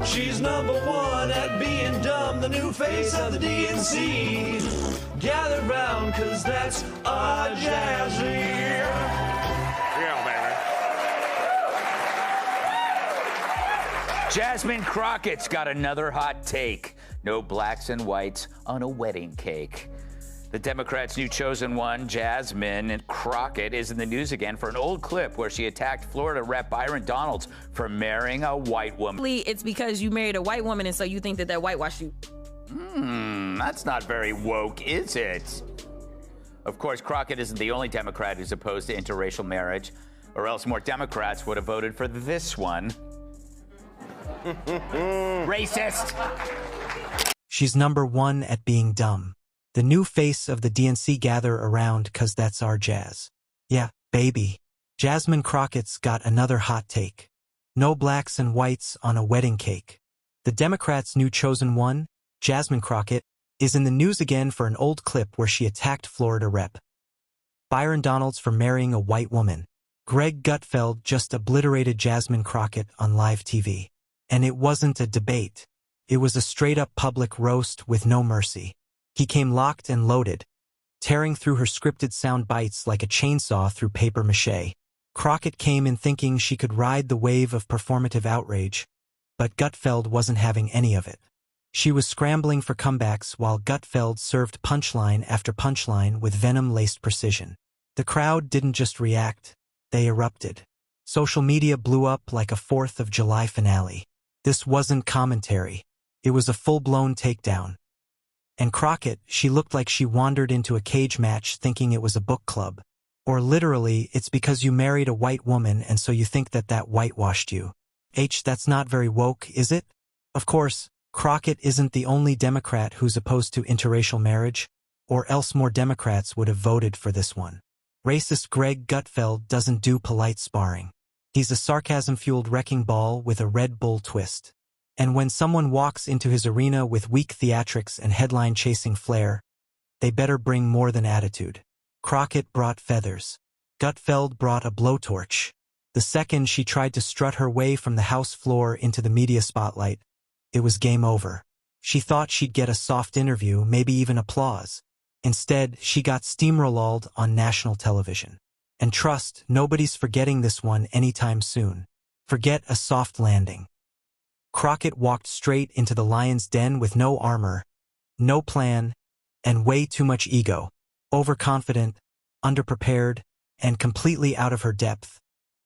She's #1 at being dumb, the new face of the DNC. Gather round, cause that's our Jazzy. Yeah, baby. Jasmine Crockett's got another hot take. No blacks and whites on a wedding cake. The Democrats' new chosen one, Jasmine Crockett, is in the news again for an old clip where she attacked Florida Rep Byron Donalds for marrying a white woman. It's because you married a white woman and so you think that whitewashed you. That's not very woke, is it? Of course, Crockett isn't the only Democrat who's opposed to interracial marriage, or else more Democrats would have voted for this one. Racist! She's #1 at being dumb. The new face of the DNC gather around cause that's our jazz. Yeah, baby. Jasmine Crockett's got another hot take. No blacks and whites on a wedding cake. The Democrats' new chosen one, Jasmine Crockett, is in the news again for an old clip where she attacked Florida Rep Byron Donalds for marrying a white woman. Greg Gutfeld just obliterated Jasmine Crockett on live TV. And it wasn't a debate. It was a straight-up public roast with no mercy. He came locked and loaded, tearing through her scripted sound bites like a chainsaw through paper mache. Crockett came in thinking she could ride the wave of performative outrage, but Gutfeld wasn't having any of it. She was scrambling for comebacks while Gutfeld served punchline after punchline with venom-laced precision. The crowd didn't just react, they erupted. Social media blew up like a 4th of July finale. This wasn't commentary. It was a full-blown takedown. And Crockett, she looked like she wandered into a cage match thinking it was a book club. Or literally, it's because you married a white woman and so you think that whitewashed you. That's not very woke, is it? Of course, Crockett isn't the only Democrat who's opposed to interracial marriage, or else more Democrats would have voted for this one. Racist Greg Gutfeld doesn't do polite sparring. He's a sarcasm-fueled wrecking ball with a Red Bull twist. And when someone walks into his arena with weak theatrics and headline-chasing flair, they better bring more than attitude. Crockett brought feathers. Gutfeld brought a blowtorch. The second she tried to strut her way from the House floor into the media spotlight, it was game over. She thought she'd get a soft interview, maybe even applause. Instead, she got steamrolled on national television. And trust, nobody's forgetting this one anytime soon. Forget a soft landing. Crockett walked straight into the lion's den with no armor, no plan, and way too much ego. Overconfident, underprepared, and completely out of her depth.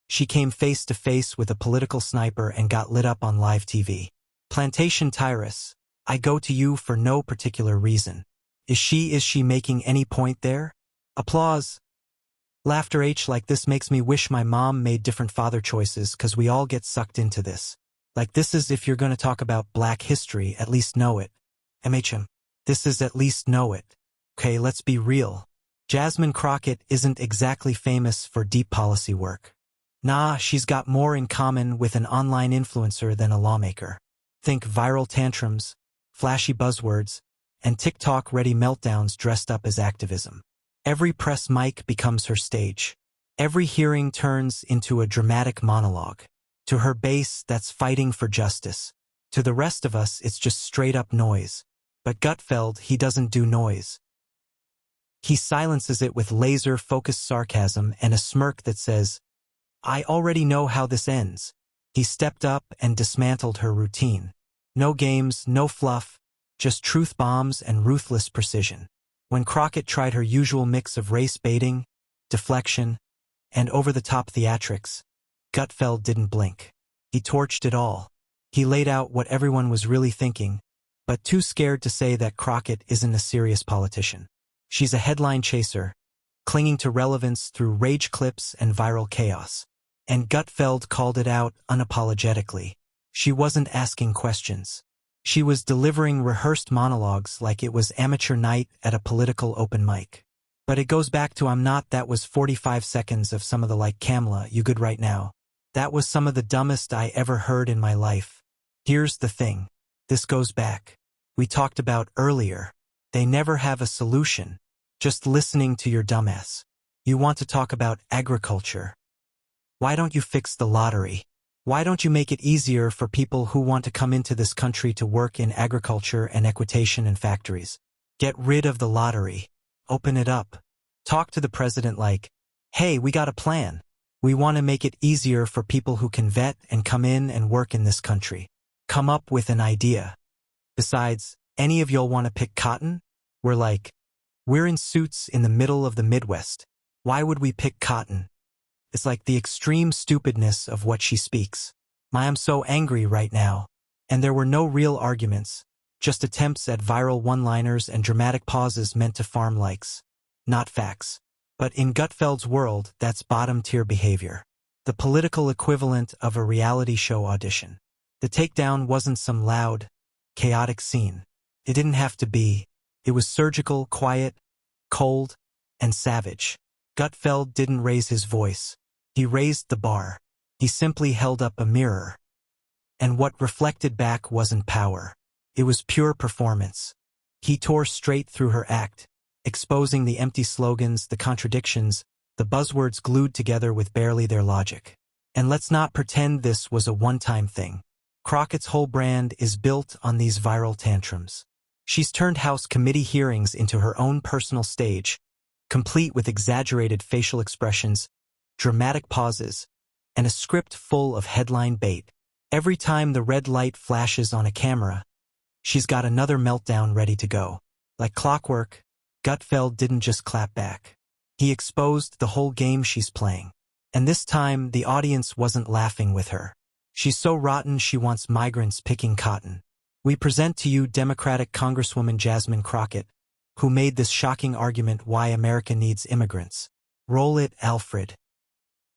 She came face to face with a political sniper and got lit up on live TV. Plantation Tyrus, I go to you for no particular reason. Is she making any point there? Applause. Laughter like this makes me wish my mom made different father choices cause we all get sucked into this. Like this is if you're gonna talk about black history, at least know it. This is at least know it. Okay, let's be real. Jasmine Crockett isn't exactly famous for deep policy work. Nah, she's got more in common with an online influencer than a lawmaker. Think viral tantrums, flashy buzzwords, and TikTok-ready meltdowns dressed up as activism. Every press mic becomes her stage. Every hearing turns into a dramatic monologue. To her base, that's fighting for justice. To the rest of us, it's just straight-up noise. But Gutfeld, he doesn't do noise. He silences it with laser-focused sarcasm and a smirk that says, I already know how this ends. He stepped up and dismantled her routine. No games, no fluff, just truth bombs and ruthless precision. When Crockett tried her usual mix of race baiting, deflection, and over-the-top theatrics, Gutfeld didn't blink. He torched it all. He laid out what everyone was really thinking, but too scared to say that Crockett isn't a serious politician. She's a headline chaser, clinging to relevance through rage clips and viral chaos. And Gutfeld called it out unapologetically. She wasn't asking questions. She was delivering rehearsed monologues like it was amateur night at a political open mic. But it goes back to that was 45 seconds of some of the Kamla, you good right now. That was some of the dumbest I ever heard in my life. Here's the thing. This goes back. We talked about earlier. They never have a solution. Just listening to your dumbass. You want to talk about agriculture. Why don't you fix the lottery? Why don't you make it easier for people who want to come into this country to work in agriculture and equitation and factories? Get rid of the lottery. Open it up. Talk to the president like, hey, we got a plan. We want to make it easier for people who can vet and come in and work in this country. Come up with an idea. Besides, any of y'all want to pick cotton? We're in suits in the middle of the Midwest. Why would we pick cotton? It's like the extreme stupidness of what she speaks. I'm so angry right now. And there were no real arguments, just attempts at viral one-liners and dramatic pauses meant to farm likes. Not facts. But in Gutfeld's world, that's bottom-tier behavior. The political equivalent of a reality show audition. The takedown wasn't some loud, chaotic scene. It didn't have to be. It was surgical, quiet, cold, and savage. Gutfeld didn't raise his voice. He raised the bar. He simply held up a mirror. And what reflected back wasn't power. It was pure performance. He tore straight through her act, exposing the empty slogans, the contradictions, the buzzwords glued together with barely their logic. And let's not pretend this was a one-time thing. Crockett's whole brand is built on these viral tantrums. She's turned House committee hearings into her own personal stage, complete with exaggerated facial expressions, dramatic pauses, and a script full of headline bait. Every time the red light flashes on a camera, she's got another meltdown ready to go. Like clockwork, Gutfeld didn't just clap back. He exposed the whole game she's playing. And this time, the audience wasn't laughing with her. She's so rotten she wants migrants picking cotton. We present to you Democratic Congresswoman Jasmine Crockett, who made this shocking argument why America needs immigrants. Roll it, Alfred.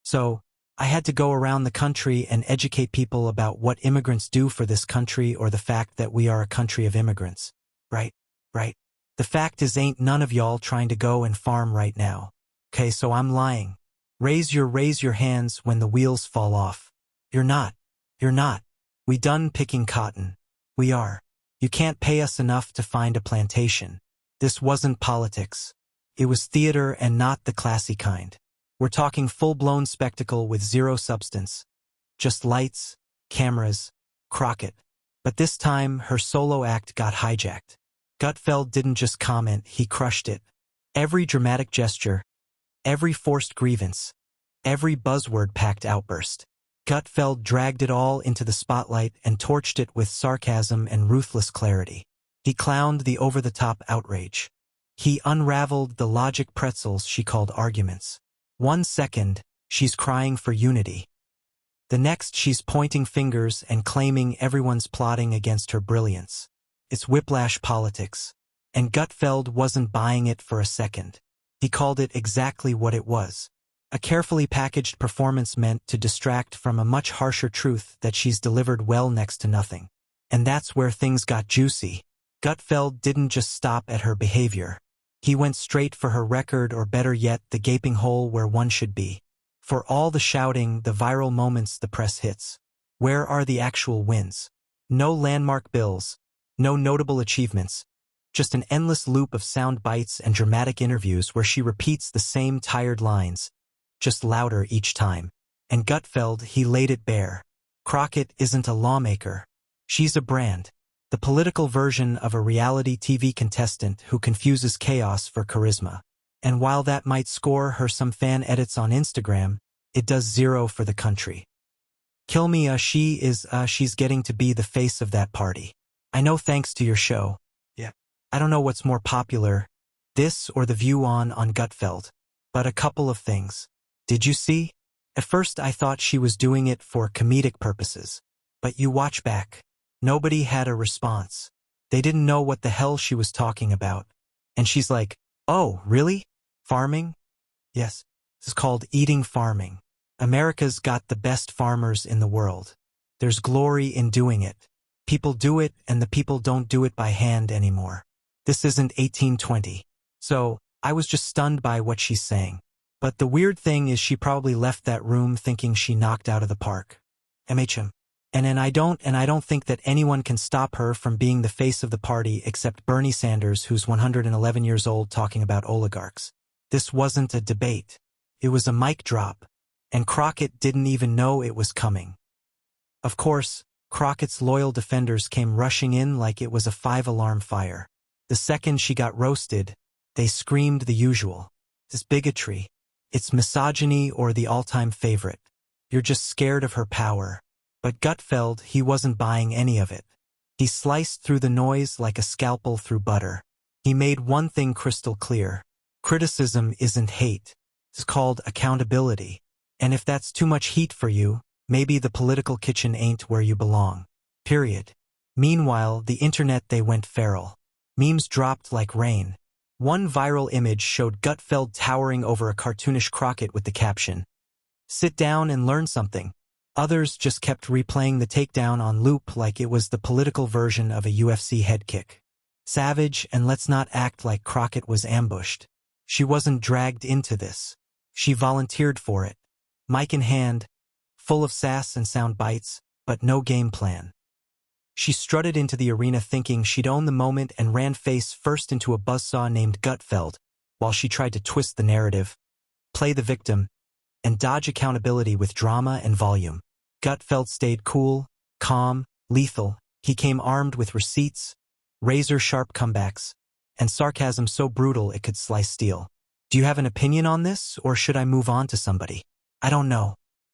So, I had to go around the country and educate people about what immigrants do for this country or the fact that we are a country of immigrants. Right. The fact is ain't none of y'all trying to go and farm right now. Okay, so I'm lying. Raise your hands when the wheels fall off. You're not. We done picking cotton. We are. You can't pay us enough to find a plantation. This wasn't politics. It was theater and not the classy kind. We're talking full-blown spectacle with zero substance. Just lights, cameras, Crockett. But this time, her solo act got hijacked. Gutfeld didn't just comment, he crushed it. Every dramatic gesture, every forced grievance, every buzzword-packed outburst. Gutfeld dragged it all into the spotlight and torched it with sarcasm and ruthless clarity. He clowned the over-the-top outrage. He unraveled the logic pretzels she called arguments. 1 second, she's crying for unity. The next, she's pointing fingers and claiming everyone's plotting against her brilliance. It's whiplash politics. And Gutfeld wasn't buying it for a second. He called it exactly what it was. A carefully packaged performance meant to distract from a much harsher truth that she's delivered well next to nothing. And that's where things got juicy. Gutfeld didn't just stop at her behavior. He went straight for her record, or better yet, the gaping hole where one should be. For all the shouting, the viral moments the press hits. Where are the actual wins? No landmark bills. No notable achievements. Just an endless loop of sound bites and dramatic interviews where she repeats the same tired lines, just louder each time. And Gutfeld, he laid it bare. Crockett isn't a lawmaker. She's a brand. The political version of a reality TV contestant who confuses chaos for charisma. And while that might score her some fan edits on Instagram, it does zero for the country. Kill me, she's getting to be the face of that party. I know, thanks to your show. Yeah. I don't know what's more popular, this or The View on Gutfeld. But a couple of things. Did you see? At first I thought she was doing it for comedic purposes. But you watch back. Nobody had a response. They didn't know what the hell she was talking about. And she's like, oh, really? Farming? Yes. This is called eating farming. America's got the best farmers in the world. There's glory in doing it. People do it, and the people don't do it by hand anymore. This isn't 1820. So, I was just stunned by what she's saying. But the weird thing is she probably left that room thinking she knocked out of the park. MHM. And I don't think that anyone can stop her from being the face of the party except Bernie Sanders, who's 111 years old, talking about oligarchs. This wasn't a debate. It was a mic drop. And Crockett didn't even know it was coming. Of course, Crockett's loyal defenders came rushing in like it was a 5-alarm fire. The second she got roasted, they screamed the usual. It's bigotry. It's misogyny or the all-time favorite. You're just scared of her power. But Gutfeld, he wasn't buying any of it. He sliced through the noise like a scalpel through butter. He made one thing crystal clear. Criticism isn't hate. It's called accountability. And if that's too much heat for you, maybe the political kitchen ain't where you belong. Period. Meanwhile, the internet, they went feral. Memes dropped like rain. One viral image showed Gutfeld towering over a cartoonish Crockett with the caption, "Sit down and learn something." Others just kept replaying the takedown on loop like it was the political version of a UFC head kick. Savage, and let's not act like Crockett was ambushed. She wasn't dragged into this. She volunteered for it. Mic in hand, full of sass and sound bites, but no game plan. She strutted into the arena thinking she'd own the moment and ran face first into a buzzsaw named Gutfeld, while she tried to twist the narrative, play the victim, and dodge accountability with drama and volume. Gutfeld stayed cool, calm, lethal. He came armed with receipts, razor-sharp comebacks, and sarcasm so brutal it could slice steel. Do you have an opinion on this, or should I move on to somebody? I don't know.